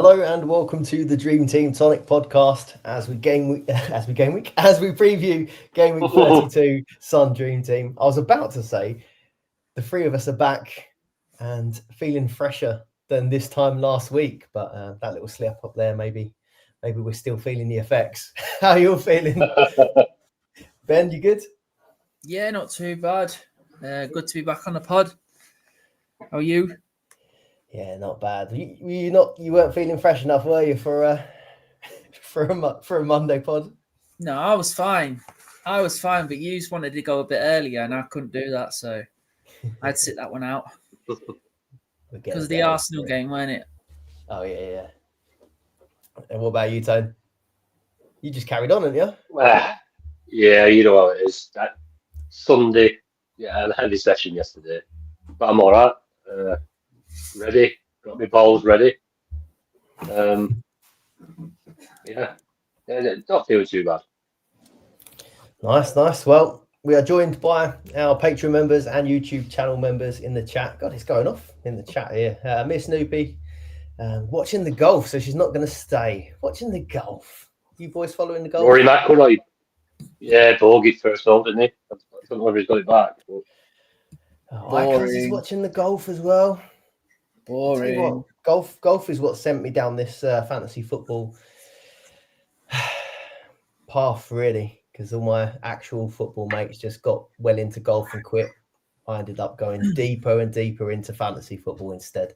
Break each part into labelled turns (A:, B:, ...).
A: Hello and welcome to the Dream Team Tonic podcast as we preview game week 32 Sun Dream Team. I was about to say the three of us are back and feeling fresher than this time last week, but that little slip up there, maybe we're still feeling the effects. How are you all feeling? Ben, you good?
B: Yeah, not too bad. Good to be back on the pod. How are you?
A: Yeah, not bad. You weren't feeling fresh enough, were you, for a Monday pod?
B: No, I was fine. But you just wanted to go a bit earlier, and I couldn't do that, so I'd sit that one out. Because of the Arsenal game, weren't it?
A: Oh yeah. And what about you, Tone? You just carried on, haven't you?
C: Yeah, you know how it is. That Sunday, yeah, I had a heavy session yesterday, but I'm all right. Ready, got my balls ready. Yeah, not feeling too bad.
A: Nice. Well, we are joined by our Patreon members and YouTube channel members in the chat. God, it's going off in the chat here. Miss Snoopy, watching the golf, so she's not going to stay. Watching the golf. You boys following the golf?
C: Rory McIlroy, yeah, bogey first hole, didn't he? I don't know whether he's got it back. But...
A: Icaz is watching the golf as well.
B: Boring.
A: What, golf is what sent me down this fantasy football path, really, because all my actual football mates just got well into golf and quit. I ended up going deeper and deeper into fantasy football instead,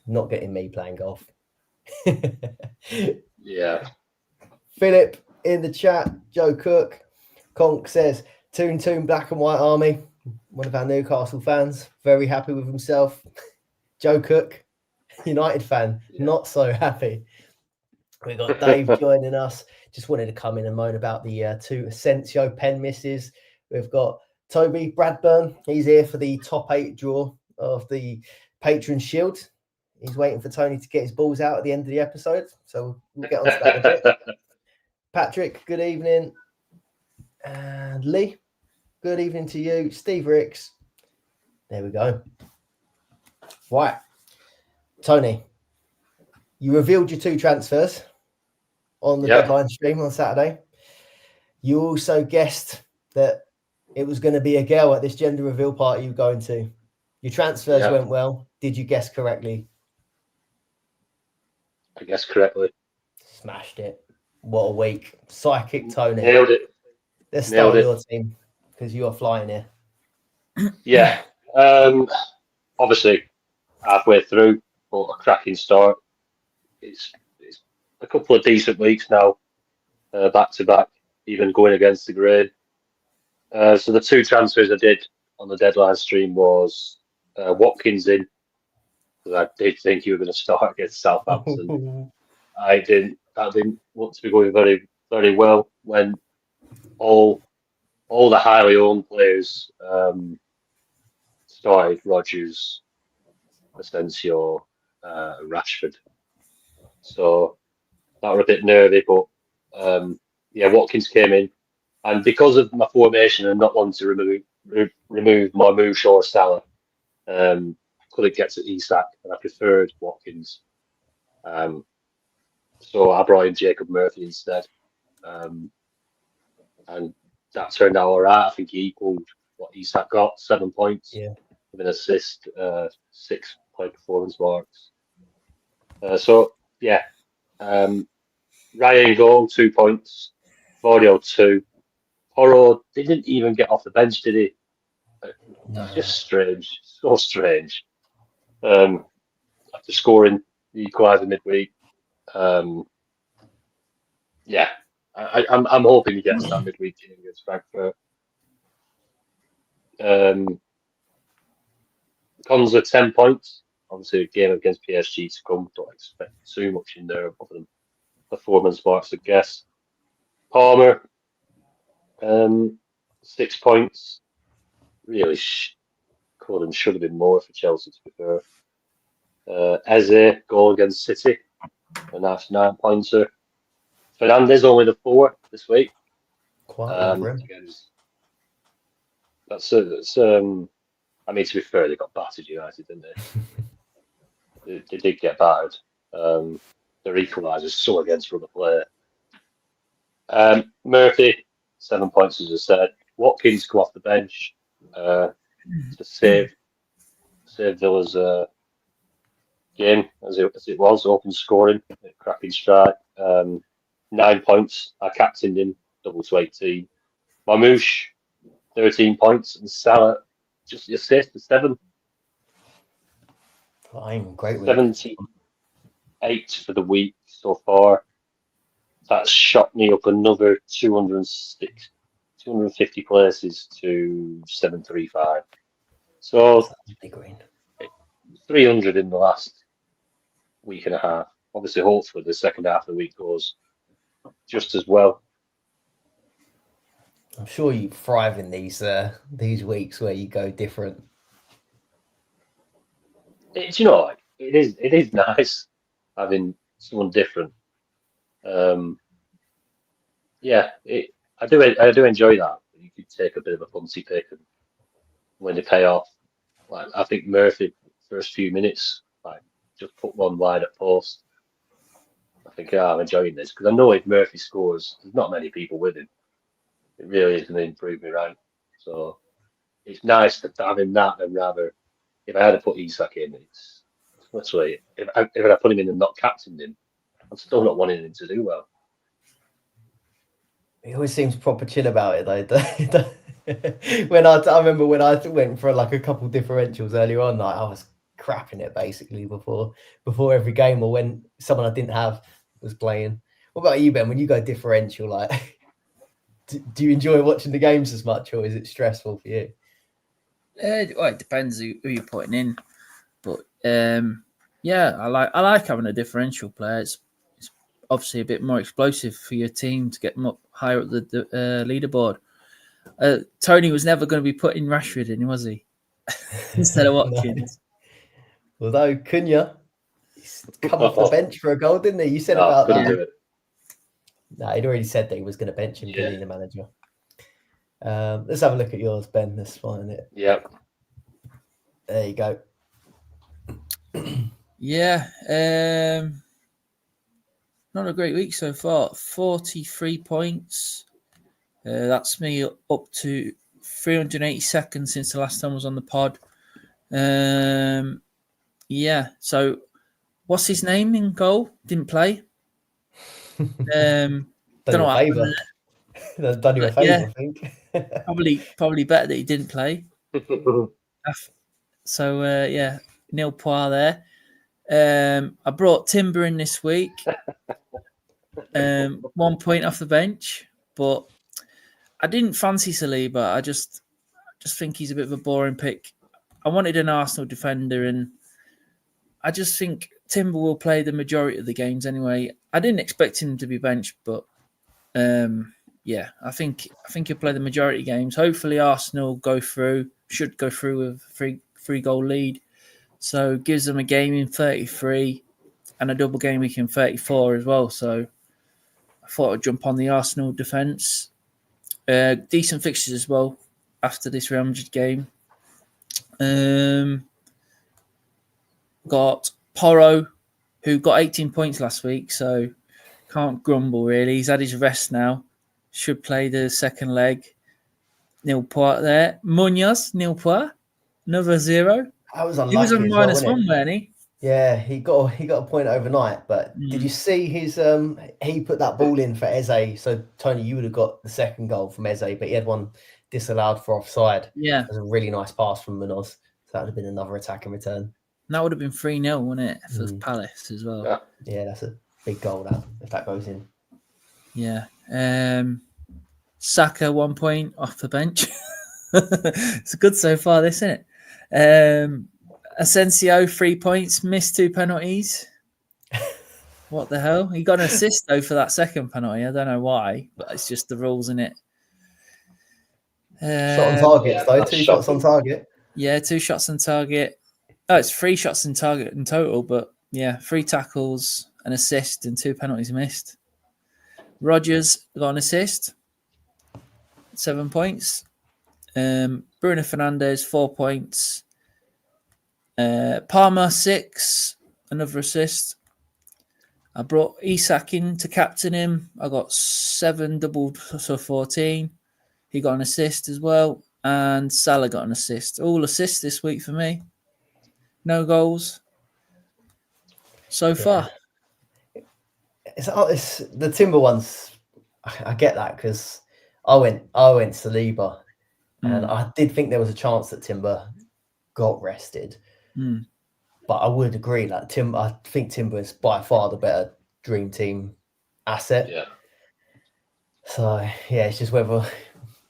A: not getting me playing golf.
C: Yeah.
A: Philip in the chat, Joe Cook, Conk says, Toon Black and White Army, one of our Newcastle fans, very happy with himself. Joe Cook, United fan, not so happy. We got Dave joining us. Just wanted to come in and moan about the two Asensio pen misses. We've got Toby Bradburn. He's here for the top 8 draw of the Patron Shield. He's waiting for Tony to get his balls out at the end of the episode. So we'll get on to that in a bit. Patrick, good evening. And Lee, good evening to you. Steve Ricks. There we go. Right. Tony, you revealed your 2 transfers on the deadline stream on Saturday. You also guessed that it was going to be a girl at this gender reveal party you were going to. Your transfers went well. Did you guess correctly?
C: I guessed correctly.
A: Smashed it. What a week. Psychic Tony.
C: Nailed it.
A: Let's start with your team because you are flying here.
C: Yeah. Obviously, halfway through, but a cracking start. It's a couple of decent weeks now, back to back, even going against the grain. So the 2 transfers I did on the deadline stream was Watkins in, because I did think you were going to start against Southampton. That didn't want to be going very, very well when all the highly owned players started. Rodgers, Asensio, Rashford. So that were a bit nervy, but Watkins came in, and because of my formation and not wanting to remove my Shaw or Salah, couldn't get to Isak, and I preferred Watkins. So I brought in Jacob Murphy instead, and that turned out all right. I think he equalled what Isak got, 7 points, with an assist, 6 point performance marks. Ryan goal, 2 points. Vordio 2. Porro didn't even get off the bench, did he? Just strange, so strange. After scoring the equaliser midweek, I'm hoping he gets that midweek game against Frankfurt. Konza 10 points. Obviously, a game against PSG to come. Don't expect too much in there other than performance marks, I guess. Palmer, 6 points. Really could and should have been more for Chelsea, to be fair. Eze, goal against City, a nice 9-pointer. Fernandez only the 4 this week.
A: Quite
C: that's I mean, to be fair, they got battered, United, didn't they? They did get battered. their equalisers so against other player. Murphy, 7 points, as I said. Watkins go off the bench to save Villa's game as it was, open scoring, cracking strike. 9 points. I captained him, double to 18. Marmouche, 13 points, and Salah just the assist for 7.
A: Fine, great week.
C: 78 for the week so far. That's shot me up another 250 places to 735. So 300 in the last week and a half. Obviously, hopefully the second half of the week goes just as well.
A: I'm sure you thrive in these weeks where you go different.
C: You know, like, it is nice having someone different. Yeah, I do enjoy that. You could take a bit of a punsy pick and when they pay off. Like I think Murphy first few minutes, like just put one wide at post. I think I'm enjoying this because I know if Murphy scores, there's not many people with him. It really is going to improve me rank. So it's nice to have him that and rather if I had to put Isak in, it's literally if I put him in and not captained him, I'm still not wanting him to do well.
A: He always seems proper chill about it though. When I remember when I went for like a couple differentials earlier on, like I was crapping it basically before every game or when someone I didn't have was playing. What about you, Ben? When you go differential, like do you enjoy watching the games as much or is it stressful for you?
B: Well, it depends who you're putting in, but yeah, I like having a differential player. It's obviously a bit more explosive for your team to get them up higher up the leaderboard. Tony was never going to be putting Rashford in, was he? Instead of Watkins.
A: No. Although Cunha, he's come off the bench for a goal, didn't he? You said about
C: couldn't
A: that.
C: do it.
A: No, he'd already said that he was going to bench him, didn't he, the manager? Let's have a look at yours, Ben. Let's find it.
C: Yep.
A: There you go.
B: Yeah. Not a great week so far. 43 points. That's me up to 382nd since the last time I was on the pod. Yeah. So, what's his name in goal? Didn't play. Don't know what happened
A: there. That's done you a favour,
B: yeah,
A: I think.
B: probably better that he didn't play. So yeah, nil poir there. I brought Timber in this week. 1 point off the bench, but I didn't fancy Saliba. I just think he's a bit of a boring pick. I wanted an Arsenal defender, and I just think Timber will play the majority of the games anyway. I didn't expect him to be benched, but yeah, I think he'll play the majority of games. Hopefully, Arsenal should go through with three goal lead, so gives them a game in 33 and a double game week in 34 as well. So I thought I'd jump on the Arsenal defence. Decent fixtures as well after this Real Madrid game. Got Porro, who got 18 points last week, so can't grumble really. He's had his rest now. Should play the second leg. Nil point there. Munoz, nil point. Another 0.
A: That was unlucky.
B: He was on -1,
A: well,
B: wasn't he?
A: Yeah, he got a point overnight. But did you see his? He put that ball in for Eze. So Tony, you would have got the second goal from Eze, but he had one disallowed for offside.
B: Yeah,
A: it was a really nice pass from Munoz. So that would have been another attack in return.
B: And that would have been 3-0, wouldn't it, for Palace as well?
A: Yeah, that's a big goal that if that goes in.
B: Yeah. Saka 1 point off the bench. It's good so far, this, isn't it? Asensio 3 points, missed 2 penalties. What the hell? He got an assist though for that second penalty. I don't know why, but it's just the rules, isn't it?
A: Shot on target, though. 2 shots on target.
B: Yeah, 2 shots on target. Oh, it's 3 shots on target in total, but yeah, 3 tackles, an assist, and 2 penalties missed. Rodgers got an assist, 7 points. Bruno Fernandes 4 points. Palmer 6, another assist. I brought Isak in to captain him. I got 7 doubled, so 14. He got an assist as well. And Salah got an assist. All assists this week for me. No goals so far.
A: It's the Timber ones. I get that because I went Saliba, and I did think there was a chance that Timber got rested. But I would agree that I think Timber is by far the better dream team asset.
C: Yeah.
A: So yeah, it's just whether.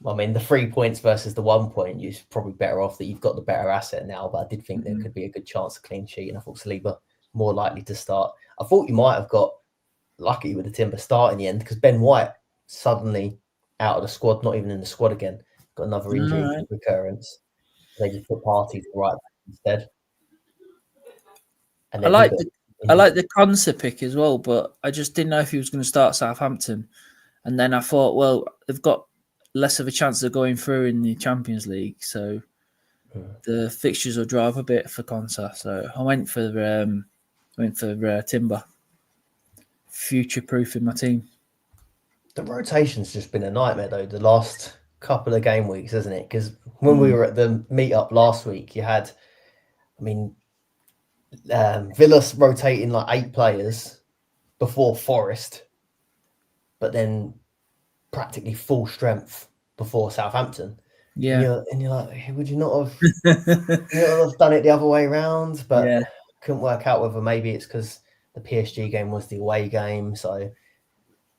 A: I mean, the 3 points versus the 1 point, you're probably better off that you've got the better asset now. But I did think there could be a good chance of clean sheet, and I thought Saliba more likely to start. I thought you might have got lucky with the Timber start in the end because Ben White suddenly out of the squad, not even in the squad again, got another injury recurrence. They just put Partey right back instead. And
B: I like the Conser pick as well, but I just didn't know if he was going to start Southampton. And then I thought, well, they've got less of a chance of going through in the Champions League, so the fixtures will dry up a bit for Conser. So I went for Timber, future-proofing my team.
A: The rotation's just been a nightmare though. The last couple of game weeks, hasn't it? Because when we were at the meet-up last week, you had, Villa's rotating like 8 players before Forest, but then practically full strength before Southampton.
B: Yeah.
A: And you're like, would you not have, done it the other way around? But couldn't work out whether maybe it's because the PSG game was the away game, so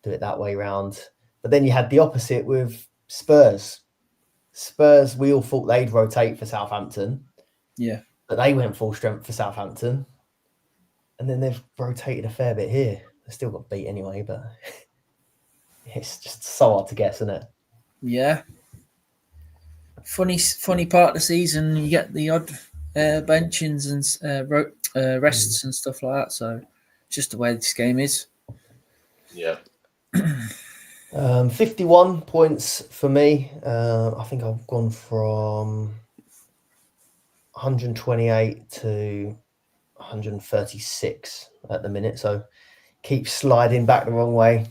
A: do it that way around. But then you had the opposite with Spurs. Spurs, we all thought they'd rotate for Southampton.
B: Yeah.
A: But they went full strength for Southampton. And then they've rotated a fair bit here. They still got beat anyway, but it's just so hard to guess, isn't it?
B: Yeah. Funny part of the season, you get the odd benchings and rests and stuff like that. So it's just the way this game is.
C: Yeah.
A: 51 points for me. I think I've gone from 128 to 136 at the minute. So keep sliding back the wrong way,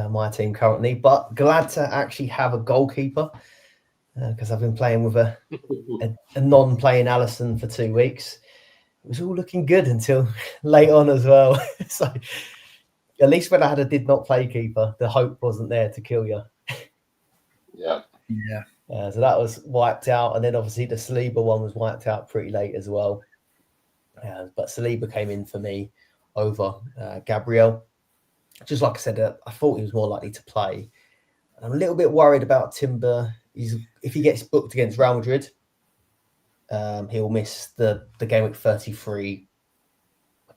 A: my team currently. But glad to actually have a goalkeeper because I've been playing with a non-playing Allison for 2 weeks. It was all looking good until late on as well. So at least when I had a did not play keeper, the hope wasn't there to kill you.
C: Yeah.
A: So that was wiped out. And then obviously the Saliba one was wiped out pretty late as well. But Saliba came in for me over Gabriel. Just like I said, I thought he was more likely to play. And I'm a little bit worried about Timber. If he gets booked against Real Madrid, he'll miss the game week 33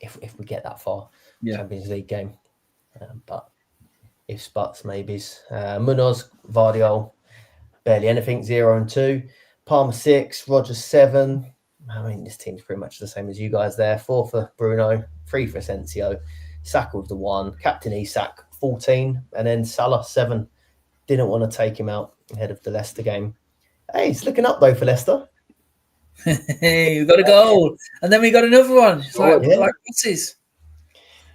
A: if we get that far. Champions League game. But ifs, buts, maybes. Munoz, Vardiol, barely anything, 0 and 2. Palmer 6, Rogers 7. I mean, this team's pretty much the same as you guys there. 4 for Bruno, 3 for Asensio. Saka with the 1. Captain Isak, 14. And then Salah, 7. Didn't want to take him out ahead of the Leicester game. Hey, it's looking up though for Leicester.
B: Hey, we got a goal. And then we got another one. It's like passes.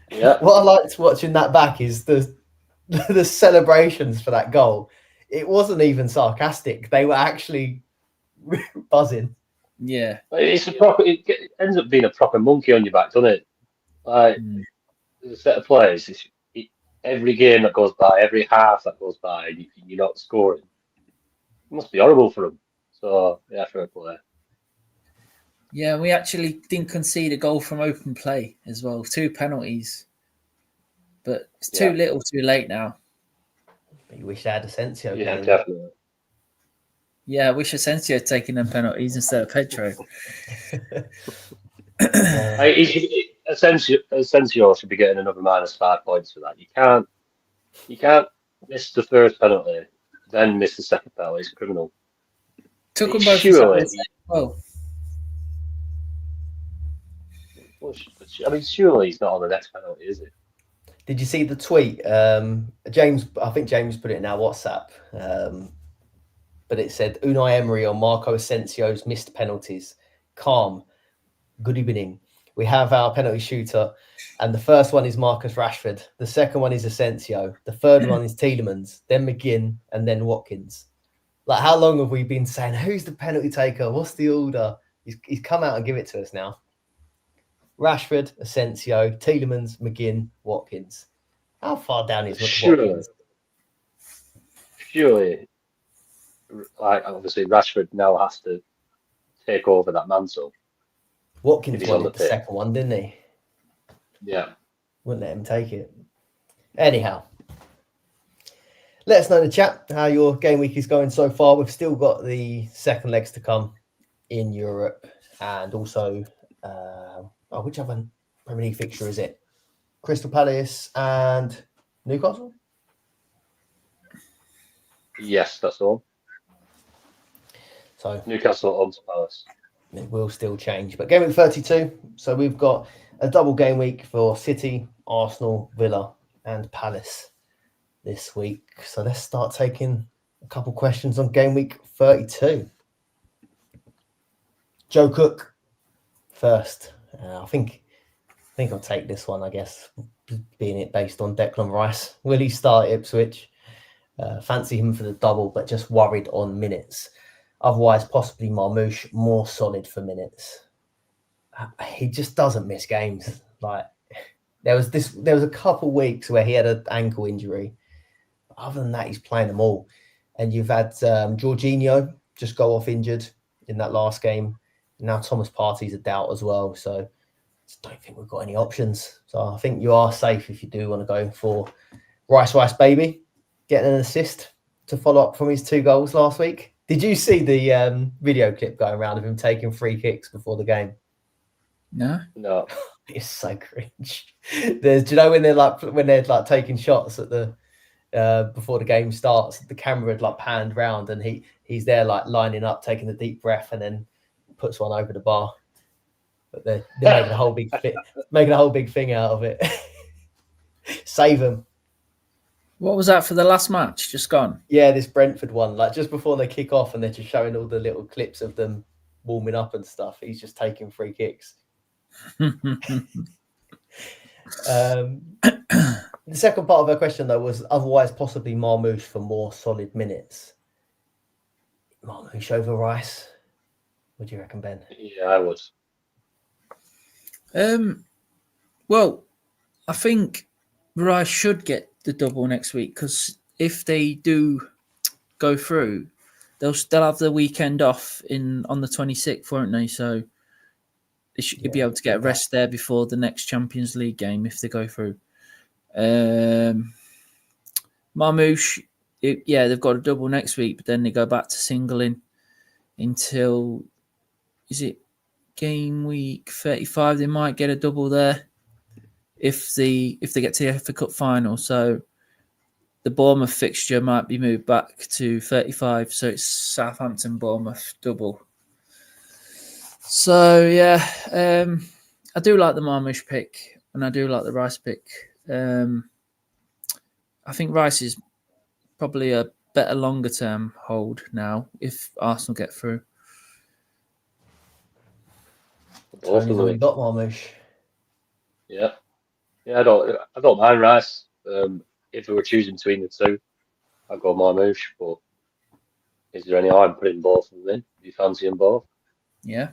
C: Yeah.
A: What I liked watching that back is the celebrations for that goal. It wasn't even sarcastic. They were actually buzzing.
B: Yeah.
C: It ends up being a proper monkey on your back, doesn't it? Like there's a set of players. Every game that goes by, every half that goes by, and you're not scoring. It must be horrible for them. So yeah, fair play.
B: Yeah, we actually didn't concede a goal from open play as well. 2 penalties. But it's too little, too late now.
A: You wish they had Asensio.
C: Yeah, definitely.
B: Yeah, I wish Asensio had taken them penalties instead of Pedro.
C: Asensio should be getting another -5 points for that. You can't miss the first penalty, then miss the second penalty. It's criminal.
B: Took them both.
C: Surely he's not on the next penalty, is it?
A: Did you see the tweet? James, I think James put it in our WhatsApp. But it said Unai Emery on Marco Asensio's missed penalties. Calm. Good evening. we have our penalty shooter, and the first one is Marcus Rashford. The second one is Asensio. The third one is Tielemans, then McGinn, and then Watkins. Like, how long have we been saying, who's the penalty taker? What's the order? He's come out and give it to us now. Rashford, Asensio, Tielemans, McGinn, Watkins. How far down is Watkins?
C: Surely, like, obviously Rashford now has to take over that mantle.
A: Watkins wanted the second one, didn't he?
C: Yeah.
A: Wouldn't let him take it. Anyhow, let us know in the chat how your game week is going so far. We've still got the second legs to come in Europe, and also, which other Premier League fixture is it? Crystal Palace and Newcastle?
C: Yes, that's all.
A: So
C: Newcastle home to Palace.
A: It will still change. But game week 32, so we've got a double game week for City, Arsenal, Villa, and Palace this week. So let's start taking a couple questions on game week 32. Joe Cook first. I think I'll take this one, I guess, being it based on Declan Rice. Will he start Ipswich? Fancy him for the double, but just worried on minutes. Otherwise, possibly Marmoush, more solid for minutes. He just doesn't miss games. Like, there was a couple weeks where he had an ankle injury. Other than that, he's playing them all. And you've had Jorginho just go off injured in that last game. Now Thomas Partey's a doubt as well. So I just don't think we've got any options. So I think you are safe if you do want to go for Rice Baby, getting an assist to follow up from his 2 goals last week. Did you see the video clip going around of him taking free kicks before the game?
C: No.
A: It's so cringe. Do you know when they're taking shots at the before the game starts, the camera had panned round and he's there lining up, taking a deep breath, and then puts one over the bar. But they're making a whole big thing out of it. Save him.
B: What was that for the last match? Just gone?
A: Yeah, this Brentford one, just before they kick off, and they're just showing all the little clips of them warming up and stuff. He's just taking free kicks. The second part of her question, though, was otherwise possibly Marmoush for more solid minutes. Marmoush over Rice. What do you reckon, Ben?
C: Yeah, I would.
B: Well, I think Rice should get the double next week, because if they do go through, they'll have the weekend off on the 26th, won't they? So they should be able to get a rest there before the next Champions League game if they go through. Marmoush, they've got a double next week, but then they go back to singling until, is it game week 35? They might get a double there if they get to the FA Cup final. So the Bournemouth fixture might be moved back to 35. So it's Southampton Bournemouth double. So I do like the Marmoush pick, and I do like the Rice pick. I think Rice is probably a better longer term hold now if Arsenal get through.
A: Tony's already got Marmoush.
C: Yeah, I don't mind Rice. If we were choosing between the two, I'd go Marmoush. But is there any harm putting both of them in? Do you fancy them both?
B: Yeah.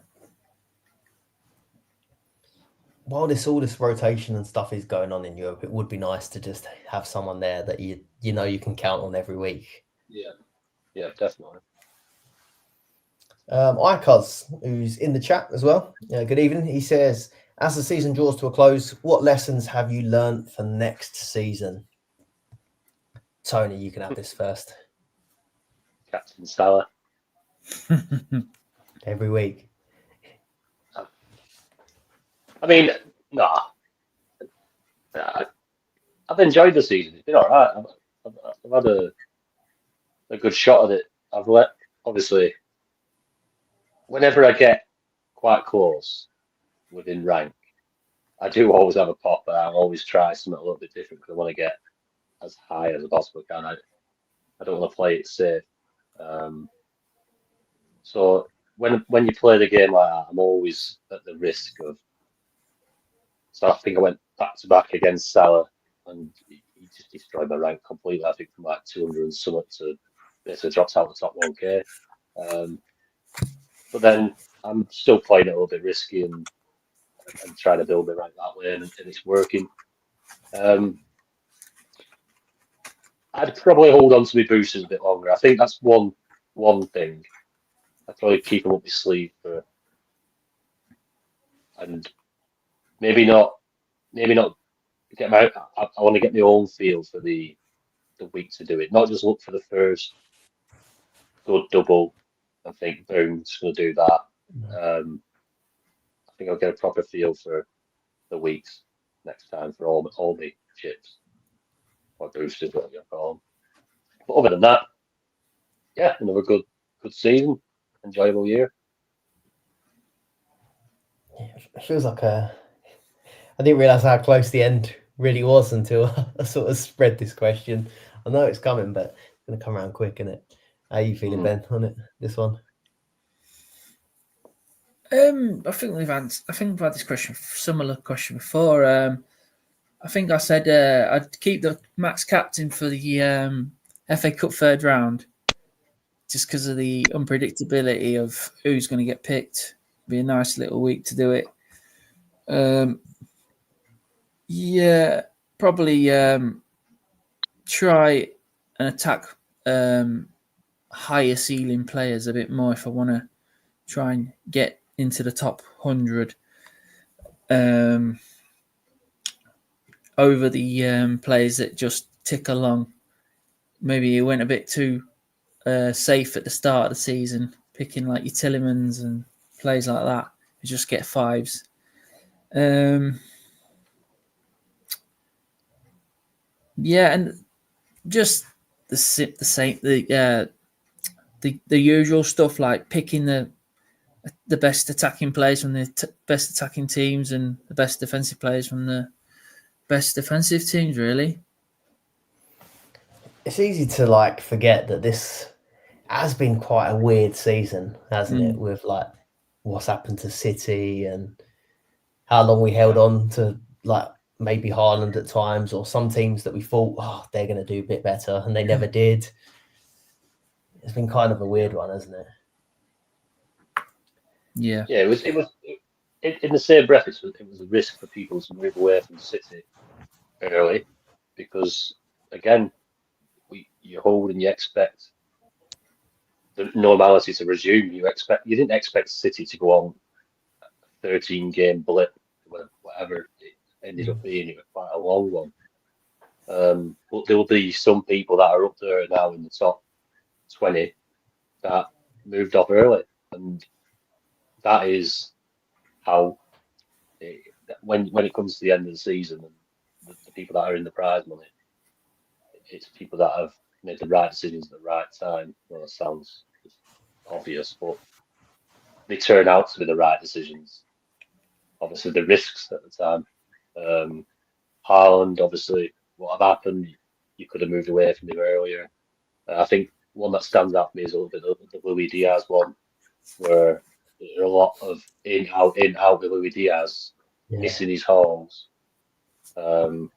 A: While all this rotation and stuff is going on in Europe, it would be nice to just have someone there that you can count on every week.
C: Yeah, definitely.
A: Icos, who's in the chat as well. Good evening. He says, as the season draws to a close, what lessons have you learned for next season? Tony, you can have this first.
C: Captain Salah.
A: Every week.
C: I mean, I've enjoyed the season. It's been all right. I've had a good shot at it. Obviously, whenever I get quite close within rank, I do always have a pop, but I always try something a little bit different because I want to get as high as I possibly can. I don't want to play it safe. So when you play the game like that, I'm always at the risk of So I think I went back to back against Salah, and he just destroyed my rank completely. I think from like 200 and something to basically dropped out the top 1K. But then I'm still playing it a little bit risky and trying to build it right that way, and it's working. I'd probably hold on to my boosters a bit longer. I think that's one thing. I'd probably keep them up my sleeve for, and maybe not get my. I want to get my own feel for the week to do it. Not just look for the first good double and think, boom, just going to do that. I think I'll get a proper feel for the weeks next time for all the chips or boosters, whatever you call them. But other than that, yeah, another good season, enjoyable year.
A: Yeah, it feels like I didn't realise how close the end really was until I sort of spread this question. I know it's coming, but it's going to come around quick, isn't it? How are you feeling, Ben, on it? This one?
B: I think we've had this similar question before. I think I said I'd keep the max captain for the FA Cup third round, just because of the unpredictability of who's going to get picked. Be a nice little week to do it. Yeah, probably try and attack higher ceiling players a bit more if I want to try and get into the top 100 over the players that just tick along. Maybe you went a bit too safe at the start of the season, picking like your Tillemans and players like that who just get fives. Yeah, and just the usual stuff like picking the best attacking players from the best attacking teams and the best defensive players from the best defensive teams, really.
A: It's easy to like forget that this has been quite a weird season, hasn't it? With like what's happened to City and how long we held on to like maybe Haaland at times, or some teams that we thought, they're going to do a bit better, and they never did. It's been kind of a weird one, hasn't it?
B: Yeah.
C: Yeah, it was in the same breath. It was a risk for people to move away from City early, because again, you hold and you expect the normality to resume. You didn't expect City to go on a 13-game blip, whatever it ended up being. It was quite a long one. But there will be some people that are up there now in the top 20 that moved off early, and that is how when it comes to the end of the season and the people that are in the prize money, it's people that have made the right decisions at the right time. Well, that sounds obvious, but they turn out to be the right decisions. Obviously, the risks at the time. Haaland, obviously, what had happened, you could have moved away from him earlier. I think one that stands out for me is a little bit the Luis Diaz one, where there are a lot of in out with Luis Diaz, missing his holes. And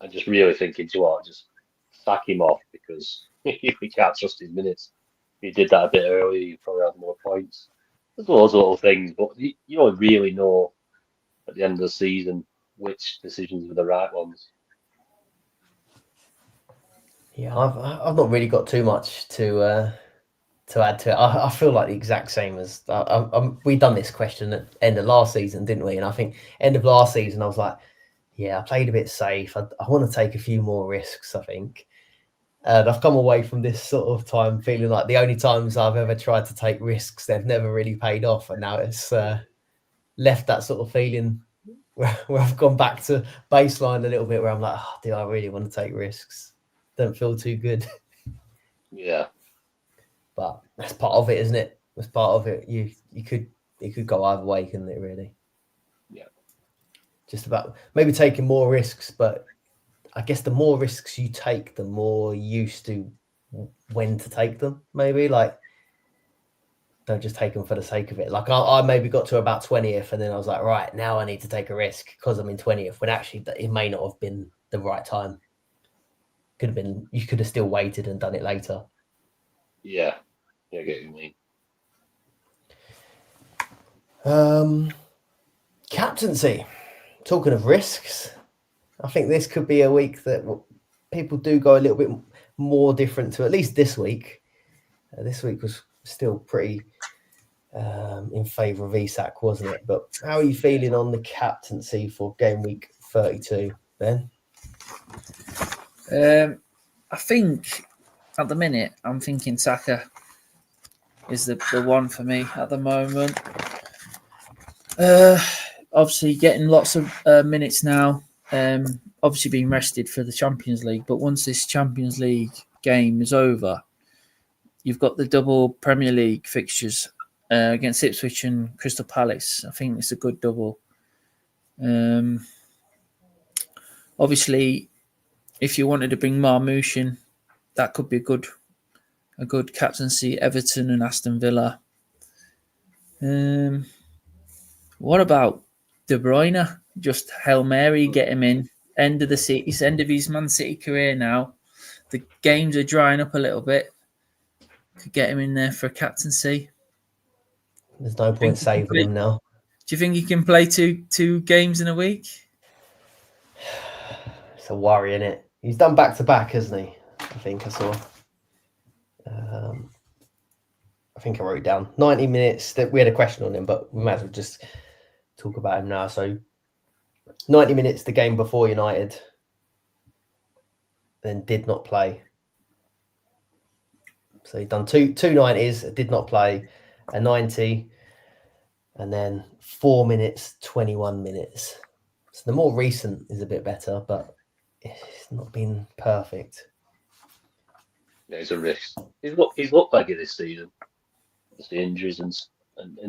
C: just really thinking, do you know what, just sack him off, because if we can't trust his minutes. If you did that a bit earlier, you probably have more points. There's loads of little things, but you don't really know at the end of the season which decisions were the right ones.
A: Yeah, I've not really got too much to add to it. I feel like the exact same as we done this question at end of last season, didn't we? And I think end of last season, I was like, yeah, I played a bit safe. I want to take a few more risks, I think. And I've come away from this sort of time feeling like the only times I've ever tried to take risks, they've never really paid off. And now it's left that sort of feeling where I've gone back to baseline a little bit, where I'm like, do I really want to take risks? Don't feel too good.
C: Yeah.
A: But that's part of it, isn't it? That's part of it. It could go either way, couldn't it, really?
C: Yeah.
A: Just about maybe taking more risks, but I guess the more risks you take, the more used to when to take them. Maybe like don't just take them for the sake of it. Like I maybe got to about 20th, and then I was like, right, now I need to take a risk because I'm in 20th. When actually it may not have been the right time. Could have been. You could have still waited and done it later.
C: Yeah, I get what you mean.
A: Captaincy. Talking of risks, I think this could be a week that people do go a little bit more different to, at least this week. This week was still pretty in favour of Isak, wasn't it? But how are you feeling on the captaincy for game week 32, Ben?
B: I think at the minute I'm thinking Saka is the one for me at the moment. Obviously getting lots of minutes now. Obviously being rested for the Champions League, but once this Champions League game is over, you've got the double Premier League fixtures against Ipswich and Crystal Palace. I think it's a good double. Obviously, if you wanted to bring Marmoush in, that could be a good captaincy. Everton and Aston Villa. What about De Bruyne? Just Hail Mary, get him in. End of his Man City career now. The games are drying up a little bit. Could get him in there for a captaincy.
A: There's no point saving him now.
B: Do you think he can play two games in a week?
A: It's a worry, isn't it? He's done back to back, hasn't he? I think I saw. I think I wrote it down 90 minutes. That we had a question on him, but we might as well just talk about him now. So 90 minutes the game before United, then did not play. So he's done two 90s, did not play, a 90, and then 4 minutes, 21 minutes. So the more recent is a bit better, but it's not been perfect.
C: There's a risk. He's looked like it this season. Just the injuries and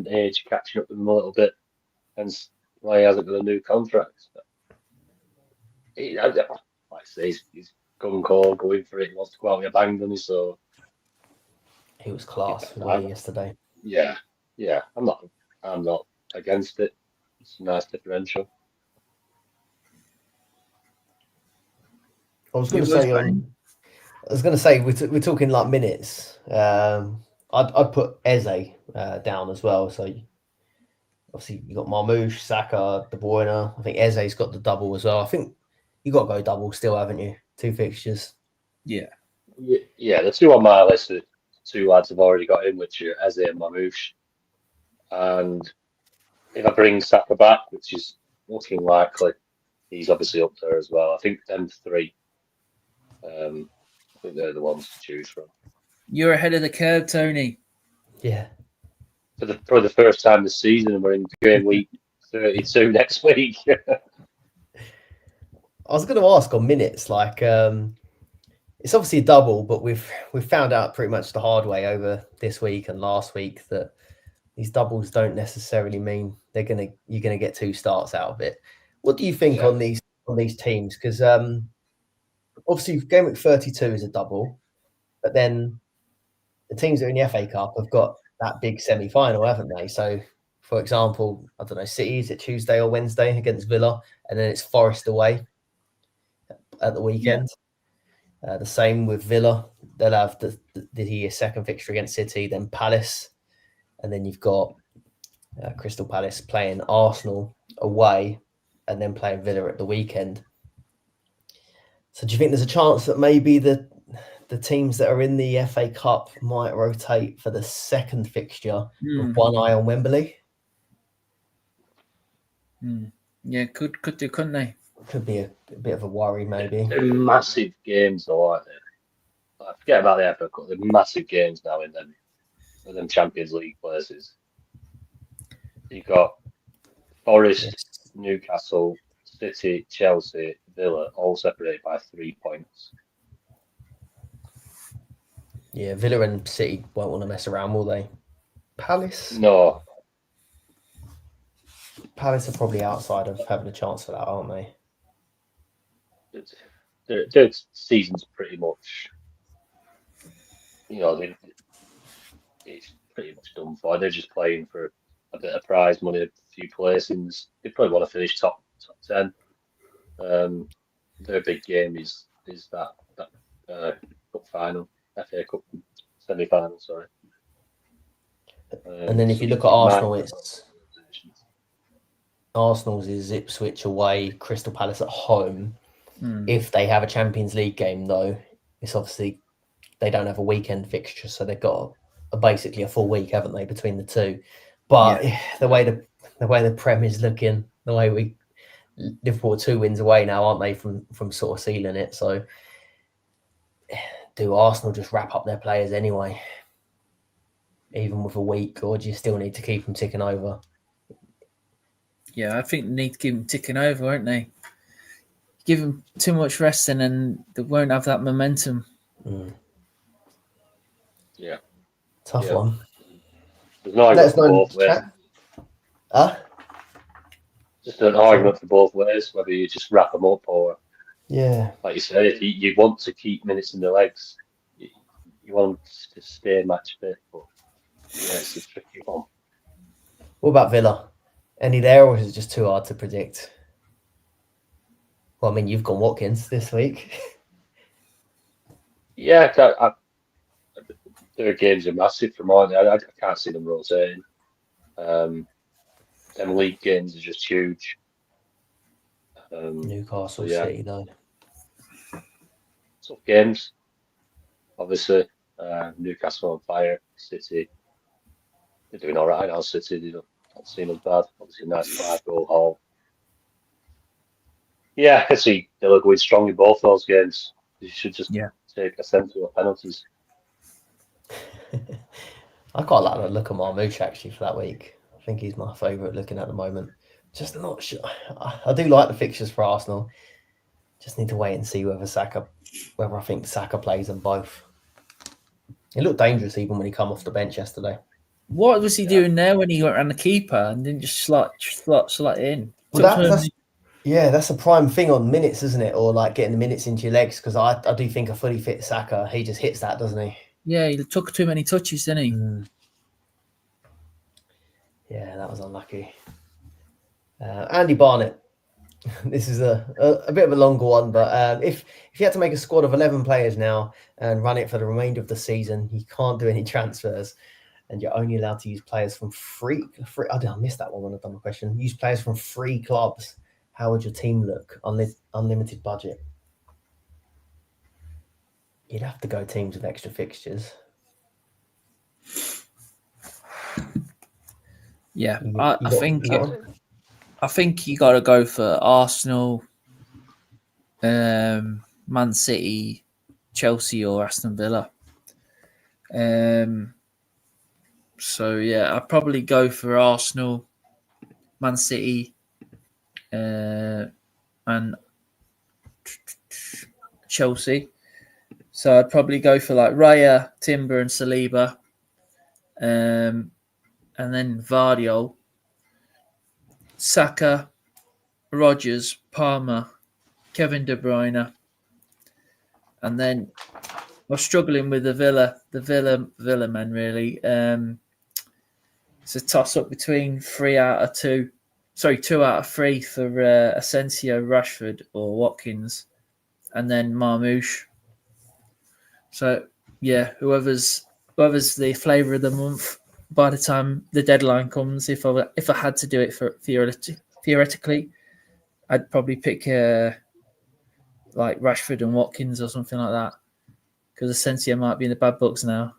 C: age catching up with him a little bit, hence why he hasn't got a new contract. But like I say, he's going call, going for it. He wants to go out with a bang, doesn't he? So
A: he was class yesterday.
C: Yeah. I'm not against it. It's a nice differential.
A: I was going to say we're talking like minutes. I'd put Eze down as well. So obviously you got Marmoush, Saka, De Bruyne. I think Eze's got the double as well. I think you got to go double still, haven't you? 2 fixtures.
B: Yeah.
C: The two on my list, the 2 lads have already got in, which are Eze and Marmoush. And if I bring Saka back, which is looking likely, he's obviously up there as well. I think them 3. I think they're the ones to choose from.
B: You're ahead of the curve, Tony.
A: Yeah.
C: For the first time this season, and we're in game week 32 next week.
A: I was going to ask on minutes, like it's obviously a double, but we've found out pretty much the hard way over this week and last week that these doubles don't necessarily mean you're gonna get 2 starts out of it. What do you think on these teams? Because obviously game week 32 is a double, but then the teams that are in the FA Cup have got that big semi-final, haven't they? So, for example, I don't know, City, is it Tuesday or Wednesday against Villa, and then it's Forest away at the weekend. Yeah. The same with Villa. They'll have the second fixture against City, then Palace, and then you've got Crystal Palace playing Arsenal away, and then playing Villa at the weekend. So do you think there's a chance that maybe the teams that are in the FA Cup might rotate for the second fixture with one eye on Wembley?
B: Yeah, could do, couldn't they?
A: Could be a bit of a worry, maybe.
C: They're massive games, though, aren't they? I forget about the FA Cup. They're massive games now in them Champions League places. You've got Forest, Newcastle, City, Chelsea, Villa, all separated by 3 points.
A: Yeah, Villa and City won't want to mess around, will they? Palace?
C: No.
A: Palace are probably outside of having a chance for that, aren't they?
C: Their season's pretty much, it's pretty much done for. They're just playing for a bit of prize money, a few placings. They probably want to finish top 10. Their big game is that cup final, FA Cup semi final. Sorry.
A: And then if you look at Arsenal, Arsenal's is Ipswich away, Crystal Palace at home. If they have a Champions League game, though, it's obviously they don't have a weekend fixture, so they've got basically a full week, haven't they, between the two? But the way the Prem is looking, the way Liverpool are 2 wins away now, aren't they, from sort of sealing it? So do Arsenal just wrap up their players anyway, even with a week, or do you still need to keep them ticking over?
B: Yeah, I think they need to keep them ticking over, won't they? Give them too much resting and they won't have that momentum.
C: Yeah.
A: Tough one.
C: There's no argument for both ways. Just an argument for both ways, whether you just wrap them up or, like you said, if you want to keep minutes in the legs, you want them to stay match fit, but it's a tricky one.
A: What about Villa? Any there, or is it just too hard to predict? Well, I mean, you've gone Watkins this week.
C: Yeah, their games are massive for mine. I can't see them rotating. Them league games are just huge.
A: Newcastle City, though.
C: Tough games. Obviously, Newcastle on fire. City, they're doing all right now. City, they don't seem as bad. Obviously, a nice 5-goal haul. Yeah, I can see they'll go in strong in both those games. You should just take a sensible penalties.
A: I quite like the look of Marmoush actually for that week. I think he's my favourite looking at the moment. Just not sure. I do like the fixtures for Arsenal. Just need to wait and see whether I think Saka plays them both. He looked dangerous even when he come off the bench yesterday.
B: What was he doing there when he went around the keeper and didn't just slot in?
A: Well, that's a prime thing on minutes, isn't it? Or like getting the minutes into your legs, because I do think a fully fit Saka, he just hits that, doesn't he?
B: Yeah, he took too many touches, didn't he?
A: Yeah, that was unlucky. Andy Barnett. This is a bit of a longer one, but if you had to make a squad of 11 players now and run it for the remainder of the season, you can't do any transfers, and you're only allowed to use players from free. I missed that one when I've done the question. Use players from free clubs. How would your team look? Unlimited budget. You'd have to go teams with extra fixtures.
B: Yeah, I think you got to go for Arsenal, Man City, Chelsea, or Aston Villa. So yeah, I'd probably go for Arsenal, Man City, and Chelsea. So I'd probably go for like Raya, Timber, and Saliba, and then Vardy, Saka, Rodgers, Palmer, Kevin De Bruyne, and then we're struggling with the Villa men really. It's a toss up between 2 out of 3 for Asensio, Rashford, or Watkins, and then Marmoush. So yeah, whoever's the flavour of the month by the time the deadline comes. If I had to do it for theoretically, I'd probably pick like Rashford and Watkins or something like that, because Asensio might be in the bad books now.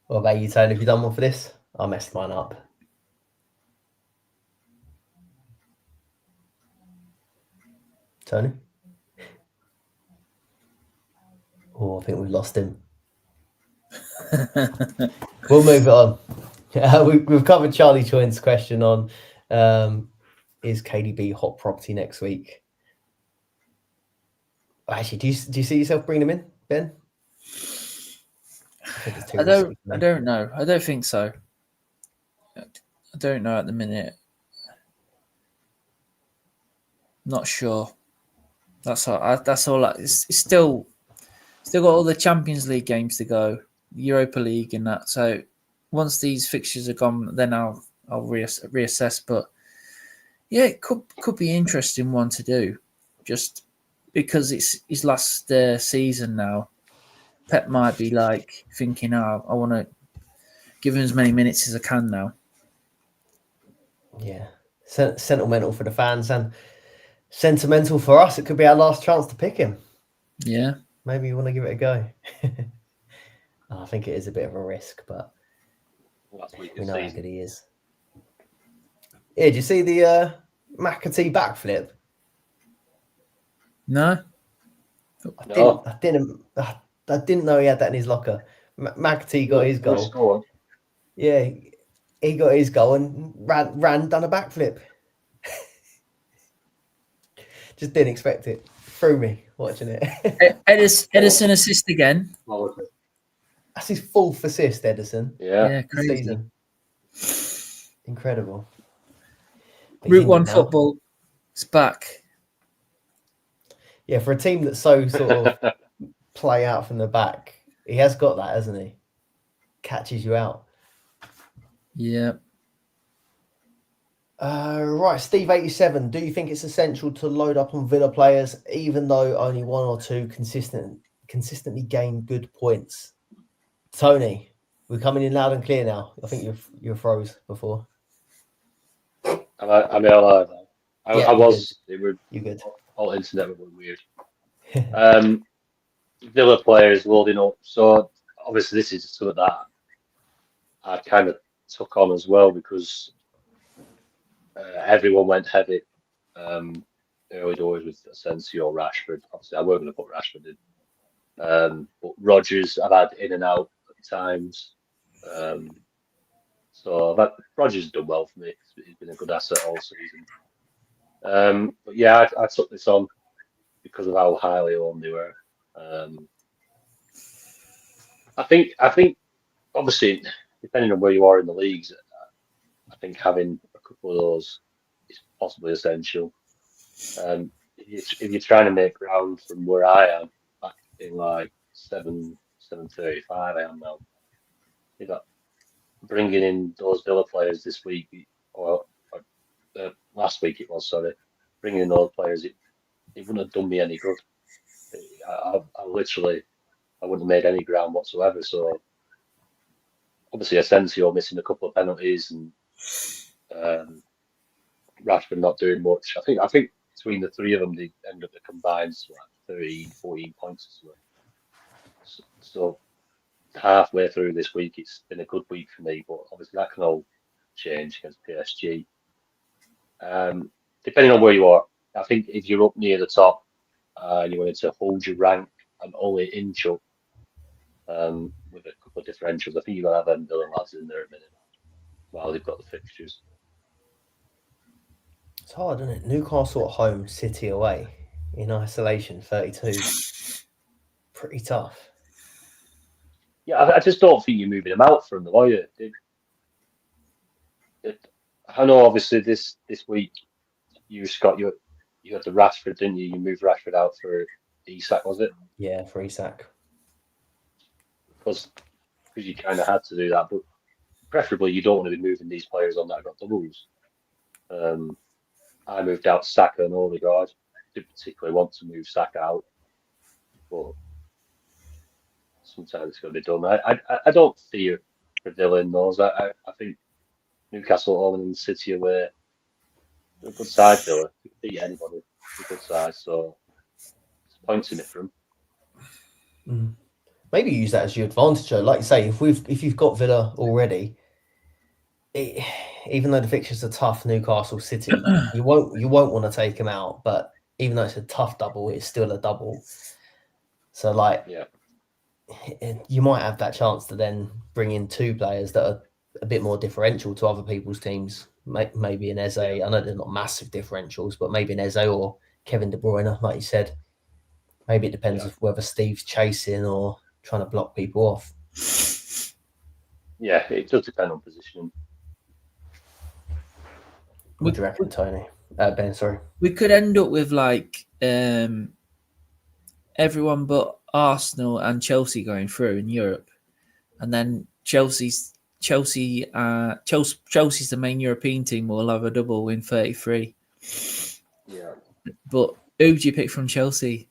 A: What about you, Tony? Have you done one for this? I messed mine up. Tony? Oh, I think we've lost him. We'll move it on. We've covered Charlie Choine's question on is KDB hot property next week? Actually, do you see yourself bringing him in, Ben?
B: I don't know. I don't think so. I don't know at the minute. Not sure. That's all. It's still got all the Champions League games to go. Europa League and that. So once these fixtures are gone, then I'll reassess. But yeah, it could be an interesting one to do, just because it's his last season now. Pep might be like thinking, "Oh, I want to give him as many minutes as I can now."
A: Yeah, sentimental for the fans and sentimental for us. It could be our last chance to pick him.
B: Yeah.
A: Maybe you want to give it a go. I think it is a bit of a risk, but we know how good he is. Yeah, did you see the McAtee backflip?
B: No.
A: I didn't know he had that in his locker. McAtee got his goal. Yeah, he got his goal and done a backflip. Just didn't expect it. Threw me watching it.
B: Edison assist again.
A: That's his 4th assist, Edison.
B: Yeah, crazy.
A: Season. Incredible.
B: Route 1 football. It's back.
A: Yeah, for a team that's so sort of play out from the back, he has got that, hasn't he? Catches you out.
B: Yeah.
A: Right, Steve87. Do you think it's essential to load up on Villa players, even though only 1 or 2 consistently gain good points? Tony, we're coming in loud and clear now. I think you froze before.
C: Am I alive now? I was.
A: You good?
C: All internet was weird. Villa players loading up. So obviously this is something that I kind of took on as well because everyone went heavy early doors with Asensio, Rashford. Obviously, I weren't going to put Rashford in. But Rodgers, I've had in and out at times. So Rodgers has done well for me. He's been a good asset all season. But yeah, I took this on because of how highly owned they were. I think obviously, depending on where you are in the leagues, I think having a couple of those is possibly essential. If you're trying to make ground from where I am, back in like 7:35, I am now. You got bringing in those Villa players this week, or last week it was, sorry. Bringing in those players, it wouldn't have done me any good. I wouldn't have made any ground whatsoever. So obviously Asensio missing a couple of penalties and Rashford not doing much. I think between the 3 of them, they end up the combined like 13, 14 points or something. So halfway through this week, it's been a good week for me, but obviously that can all change against PSG. Depending on where you are, I think if you're up near the top and you wanted to hold your rank and only inch up with a couple of differentials, I think you've got to have them Villa lads in there a minute while they've got the fixtures.
A: It's hard, isn't it? Newcastle at home, City away, in isolation, 32. Pretty tough.
C: Yeah, I just don't think you're moving them out from the lawyer. I know, obviously, this week you had the Rashford, didn't you? You moved Rashford out for Isak, was it?
A: Yeah, for Isak.
C: Because you kind of had to do that, but preferably you don't want to be moving these players on that have got doubles. I moved out Saka and Odegaard. Didn't particularly want to move Saka out, but sometimes it's going to be done. I don't fear for Villa in those. I think Newcastle, Owen, and City away. A good side, Villa. You can beat anybody. A good side, so it's points in it for them.
A: Maybe use that as your advantage, though. Like you say, if you've got Villa already, even though the fixtures are tough, Newcastle, City, you won't want to take them out. But even though it's a tough double, it's still a double. So you might have that chance to then bring in 2 players that are a bit more differential to other people's teams. Maybe an Eze. I know they're not massive differentials, but maybe an Eze or Kevin De Bruyne, like you said. Maybe it depends of whether Steve's chasing or trying to block people off.
C: Yeah, it does depend on positioning.
A: What do you reckon, Tony? Ben, sorry.
B: We could end up with like everyone but Arsenal and Chelsea going through in Europe. and then Chelsea's the main European team. Will have a double in 33.
C: Yeah.
B: But who do you pick from Chelsea?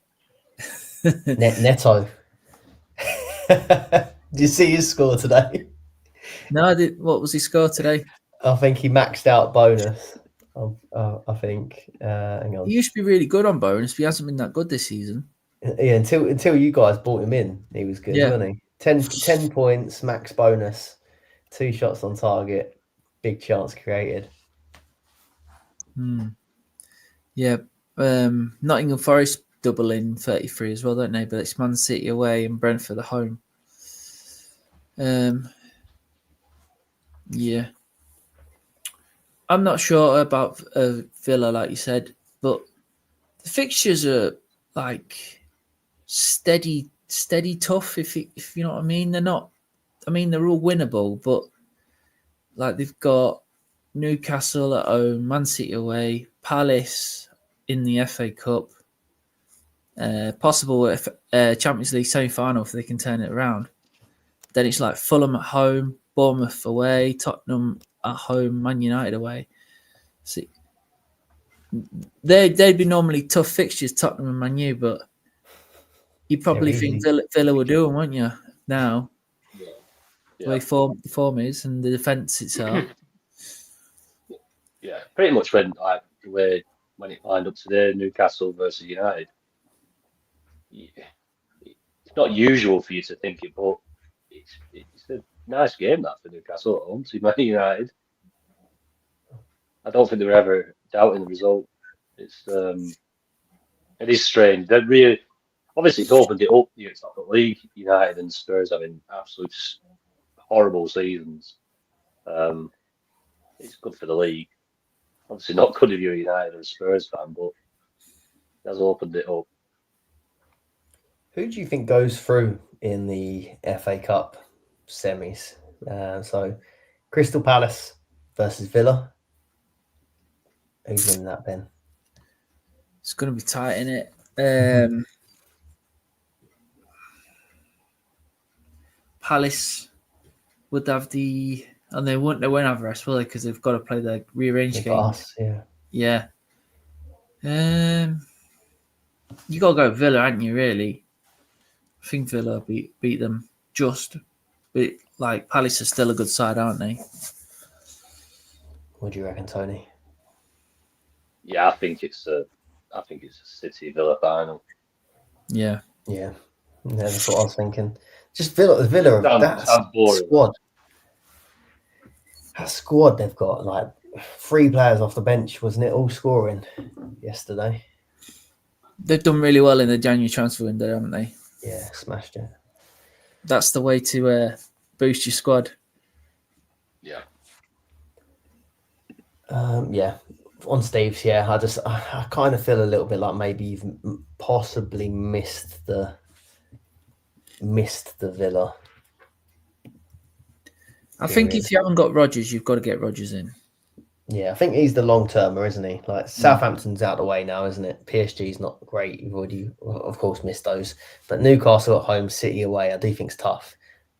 A: Neto. Did you see his score today?
B: No, I did. What was his score today?
A: I think he maxed out bonus. I think. Hang on.
B: He used to be really good on bonus, but he hasn't been that good this season.
A: Yeah, until you guys brought him in, he was good,
B: Yeah.
A: wasn't he? 10 points, max bonus, 2 shots on target, big chance created.
B: Yeah. Nottingham Forest double in 33 as well, don't they? But it's Man City away and Brentford at home. Yeah. I'm not sure about Villa, like you said, but the fixtures are like steady tough. If you know what I mean, they're not. I mean, they're all winnable, but like they've got Newcastle at home, Man City away, Palace in the FA Cup, possible Champions League semi-final if they can turn it around. Then it's like Fulham at home, Bournemouth away, Tottenham at home, Man United away. See, they'd be normally tough fixtures, Tottenham and Man U, but you probably think Villa will do them, won't you? Now, the way the form is and the defence itself.
C: Yeah, pretty much when it lined up today, Newcastle versus United. Yeah, it's not usual for you to think it, but it's a nice game that for Newcastle at home to Man United. I don't think they were ever doubting the result. It is strange. That really, obviously, it's opened it up. It's not the league. United and Spurs having absolute horrible seasons. It's good for the league. Obviously, not good if you're a United or a Spurs fan, but it has opened it up.
A: Who do you think goes through in the FA Cup semis? So, Crystal Palace versus Villa. Who's winning that, Ben?
B: It's going to be tight, isn't it? Palace would have and they won't have rest, will they? Because they've got to play their rearranged game. Yeah. You got to go Villa, haven't you? Really? I think Villa beat them just, but like Palace are still a good side, aren't they?
A: What do you reckon, Tony?
C: Yeah, I think it's a City Villa final.
A: Yeah, that's what I was thinking. Just Villa, that squad. That squad they've got, like 3 players off the bench, wasn't it? All scoring yesterday.
B: They've done really well in the January transfer window, haven't they?
A: Yeah, smashed it.
B: That's the way to boost your squad.
C: Yeah.
A: Yeah. On Steve's, I kind of feel a little bit like maybe you've possibly missed the Villa.
B: I think if you haven't got Rodgers, you've got to get Rodgers in.
A: Yeah, I think he's the long-termer, isn't he? Like, Southampton's out of the way now, isn't it? PSG's not great. You've already, of course, missed those. But Newcastle at home, City away, I do think it's tough.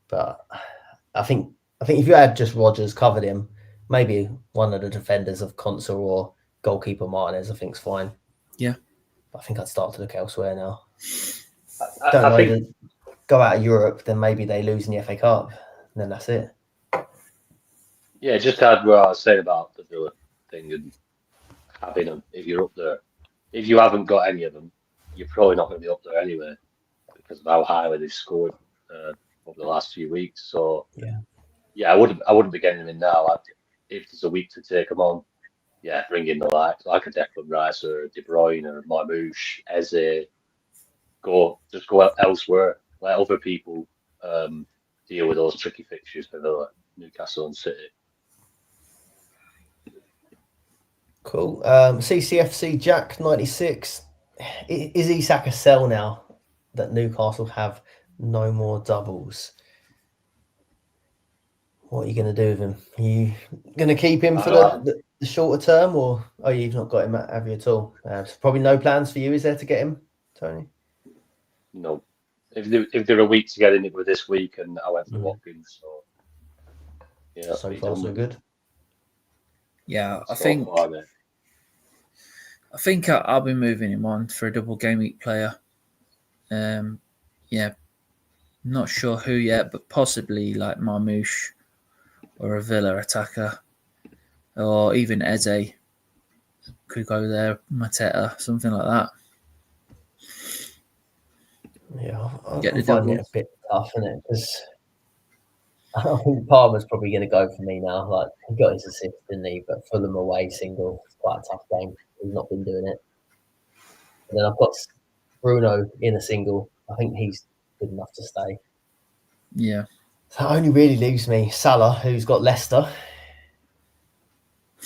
A: But I think if you had just Rodgers, covered him, maybe one of the defenders of Konsa or goalkeeper Martinez, I think is fine.
B: Yeah.
A: But I think I'd start to look elsewhere now. I think go out of Europe, then maybe they lose in the FA Cup. And then that's it.
C: Yeah, just add what I was saying about the Villa thing and having them. If you're up there, if you haven't got any of them, you're probably not going to be up there anyway because of how highly they've scored over the last few weeks. So I wouldn't be getting them in now. If there's a week to take them on, bring in the likes like a Declan Rice or De Bruyne or Marmoush, Eze. Go elsewhere. Let other people deal with those tricky fixtures for Villa, Newcastle, and City.
A: Cool. CCFC Jack 96. Is Isak a sell now that Newcastle have no more doubles? What are you going to do with him? Are you going to keep him for the shorter term, or you've not got him have you at all? Probably no plans for you, is there, to get him, Tony?
C: No. if they're a week to get in it with this week, and I went for Watkins. So yeah,
A: So far so good.
B: Yeah, I
C: So
B: think
C: far, mate.
B: I'll be moving him on for a double game week player. Yeah, not sure who yet, but possibly like Marmouche or a Villa attacker, or even Eze could go there. Mateta, something like that.
A: Yeah, I'm
B: Get the
A: finding
B: double.
A: it a bit tough, isn't it? Because I think Palmer's probably going to go for me now. Like, he got his assist, didn't he? But Fulham away single, it's quite a tough game. He's not been doing it. And then I've got Bruno in a single. I think he's good enough to stay.
B: Yeah.
A: So that only really leaves me Salah, who's got Leicester.